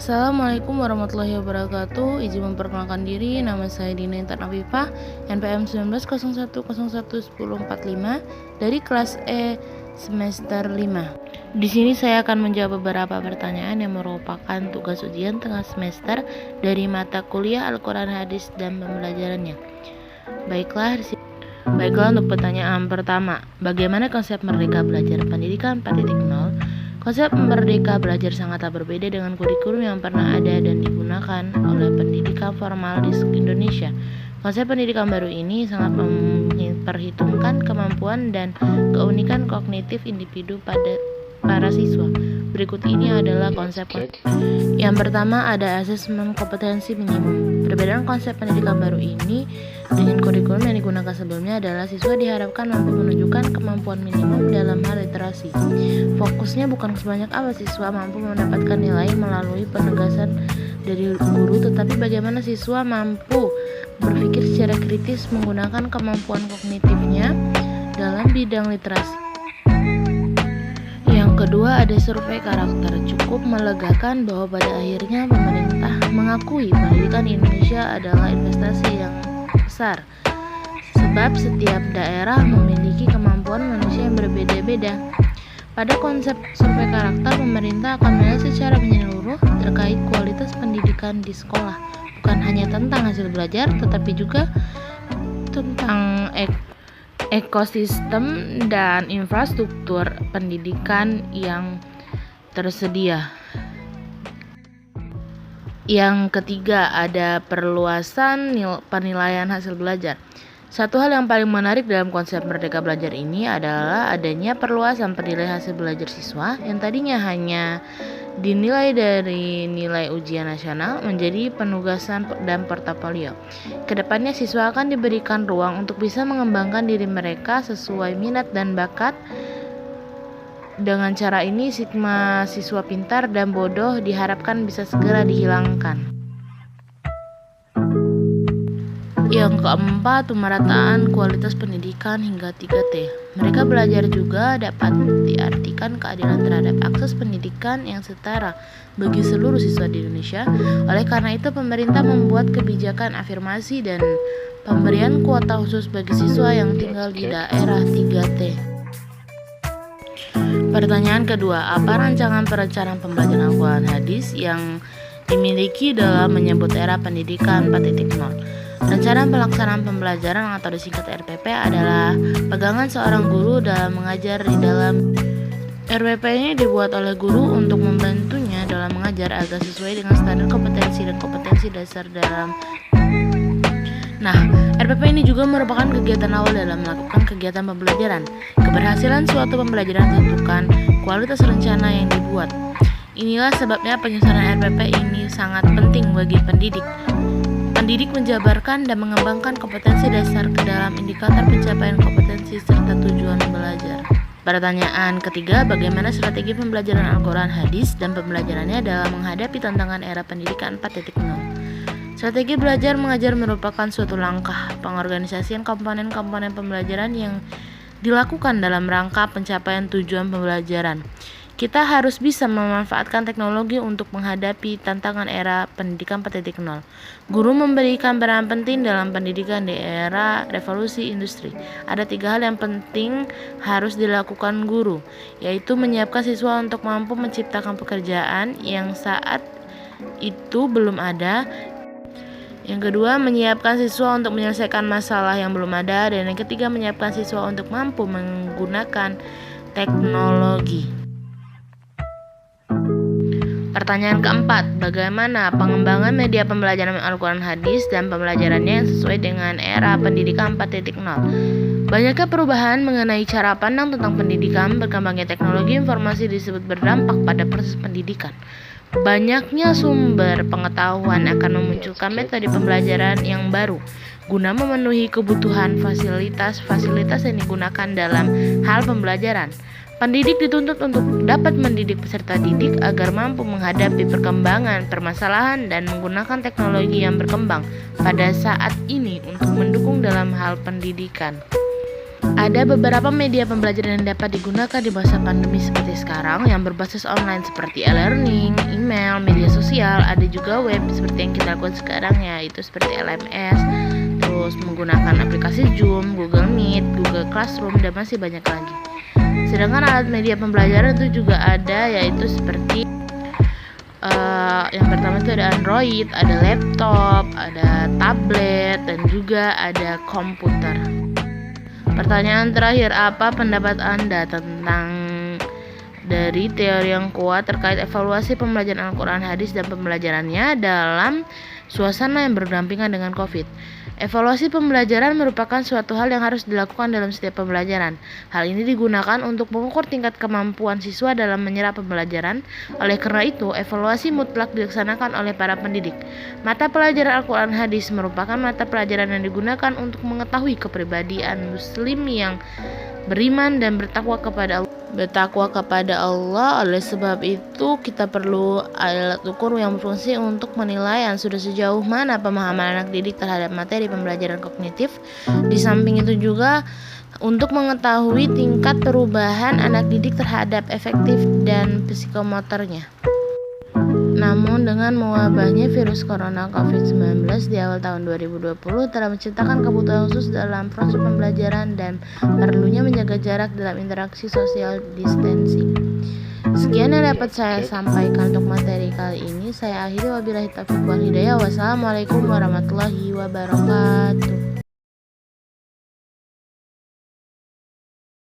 Assalamualaikum warahmatullahi wabarakatuh. Izin memperkenalkan diri, nama saya Dina Intan Afifah, NPM 1901011045 dari kelas E semester 5. Di sini saya akan menjawab beberapa pertanyaan yang merupakan tugas ujian tengah semester dari mata kuliah Al-Quran Hadis dan pembelajarannya. Baiklah untuk pertanyaan pertama, bagaimana konsep Merdeka Belajar Pendidikan 4.0? Konsep Merdeka Belajar sangatlah berbeda dengan kurikulum yang pernah ada dan digunakan oleh pendidikan formal di Indonesia. Konsep pendidikan baru ini sangat memperhitungkan kemampuan dan keunikan kognitif individu pada para siswa. Berikut ini adalah konsep. Yang pertama ada asesmen kompetensi minimum. Perbedaan konsep pendidikan baru ini dengan kurikulum yang digunakan sebelumnya adalah siswa diharapkan mampu menunjukkan kemampuan minimum dalam hal literasi. Fokusnya bukan sebanyak apa siswa mampu mendapatkan nilai melalui penegasan dari guru, tetapi bagaimana siswa mampu berpikir secara kritis menggunakan kemampuan kognitifnya dalam bidang literasi. Yang kedua ada survei karakter. Cukup melegakan bahwa pada akhirnya pemerintah mengakui pendidikan di Indonesia adalah investasi yang besar, sebab setiap daerah memiliki kemampuan manusia yang berbeda-beda. Pada konsep survei karakter, pemerintah akan melihat secara menyeluruh terkait kualitas pendidikan di sekolah, bukan hanya tentang hasil belajar, tetapi juga tentang ekosistem dan infrastruktur pendidikan yang tersedia. Yang ketiga ada perluasan penilaian hasil belajar. Satu hal yang paling menarik dalam konsep Merdeka Belajar ini adalah adanya perluasan penilaian hasil belajar siswa yang tadinya hanya dinilai dari nilai ujian nasional menjadi penugasan dan portofolio. Kedepannya siswa akan diberikan ruang untuk bisa mengembangkan diri mereka sesuai minat dan bakat. Dengan cara ini stigma siswa pintar dan bodoh diharapkan bisa segera dihilangkan. Yang keempat, pemerataan kualitas pendidikan hingga 3T. Mereka belajar juga dapat diartikan keadilan terhadap akses pendidikan yang setara bagi seluruh siswa di Indonesia. Oleh karena itu, pemerintah membuat kebijakan afirmasi dan pemberian kuota khusus bagi siswa yang tinggal di daerah 3T. Pertanyaan kedua, apa rancangan perencanaan pembelajaran Al-Quran Hadis yang dimiliki dalam menyebut era pendidikan 4.0? Rencana pelaksanaan pembelajaran atau disingkat RPP adalah pegangan seorang guru dalam mengajar. Di dalam RPP ini dibuat oleh guru untuk membantunya dalam mengajar agar sesuai dengan standar kompetensi dan kompetensi dasar dalam. RPP ini juga merupakan kegiatan awal dalam melakukan kegiatan pembelajaran. Keberhasilan suatu pembelajaran ditentukan kualitas rencana yang dibuat. Inilah sebabnya penyusunan RPP ini sangat penting bagi pendidik. Pendidik menjabarkan dan mengembangkan kompetensi dasar ke dalam indikator pencapaian kompetensi serta tujuan belajar. Pertanyaan ketiga, bagaimana strategi pembelajaran Al-Quran Hadis dan pembelajarannya dalam menghadapi tantangan era pendidikan 4.0? Strategi belajar mengajar merupakan suatu langkah pengorganisasian komponen-komponen pembelajaran yang dilakukan dalam rangka pencapaian tujuan pembelajaran. Kita harus bisa memanfaatkan teknologi untuk menghadapi tantangan era pendidikan 4.0. Guru memberikan peran penting dalam pendidikan di era revolusi industri. Ada 3 hal yang penting harus dilakukan guru, yaitu menyiapkan siswa untuk mampu menciptakan pekerjaan yang saat itu belum ada. Yang kedua, menyiapkan siswa untuk menyelesaikan masalah yang belum ada. Dan yang ketiga, menyiapkan siswa untuk mampu menggunakan teknologi. Pertanyaan keempat, bagaimana pengembangan media pembelajaran Al-Quran Hadis dan pembelajarannya yang sesuai dengan era pendidikan 4.0? Banyaknya perubahan mengenai cara pandang tentang pendidikan. Berkembangnya teknologi informasi disebut berdampak pada proses pendidikan. Banyaknya sumber pengetahuan akan memunculkan metode pembelajaran yang baru guna memenuhi kebutuhan fasilitas yang digunakan dalam hal pembelajaran. Pendidik dituntut untuk dapat mendidik peserta didik agar mampu menghadapi perkembangan permasalahan dan menggunakan teknologi yang berkembang pada saat ini untuk mendukung dalam hal pendidikan. Ada beberapa media pembelajaran yang dapat digunakan di masa pandemi seperti sekarang yang berbasis online seperti e-learning, email, media sosial. sosial, ada juga web seperti yang kita lakukan sekarang ya, itu seperti LMS, terus menggunakan aplikasi Zoom, Google Meet, Google Classroom, dan masih banyak lagi. Sedangkan alat media pembelajaran itu juga ada, yaitu seperti yang pertama itu ada Android, ada laptop, ada tablet, dan juga ada komputer. Pertanyaan terakhir, apa pendapat Anda tentang dari teori yang kuat terkait evaluasi pembelajaran Al-Quran Hadis dan pembelajarannya dalam suasana yang berdampingan dengan COVID? Evaluasi pembelajaran merupakan suatu hal yang harus dilakukan dalam setiap pembelajaran. Hal ini digunakan untuk mengukur tingkat kemampuan siswa dalam menyerap pembelajaran. Oleh karena itu, evaluasi mutlak dilaksanakan oleh para pendidik. Mata pelajaran Al-Quran Hadis merupakan mata pelajaran yang digunakan untuk mengetahui kepribadian muslim yang beriman dan bertakwa kepada Allah. Oleh sebab itu kita perlu alat ukur yang berfungsi untuk menilai sudah sejauh mana pemahaman anak didik terhadap materi pembelajaran kognitif. Di samping itu juga untuk mengetahui tingkat perubahan anak didik terhadap efektif dan psikomotornya. Namun dengan mewabahnya virus corona COVID-19 di awal tahun 2020 telah menciptakan kebutuhan khusus dalam proses pembelajaran dan perlunya menjaga jarak dalam interaksi social distancing. Sekian yang dapat saya sampaikan untuk materi kali ini. Saya akhiri, wabillahi taufiq wal hidayah. Wassalamualaikum warahmatullahi wabarakatuh.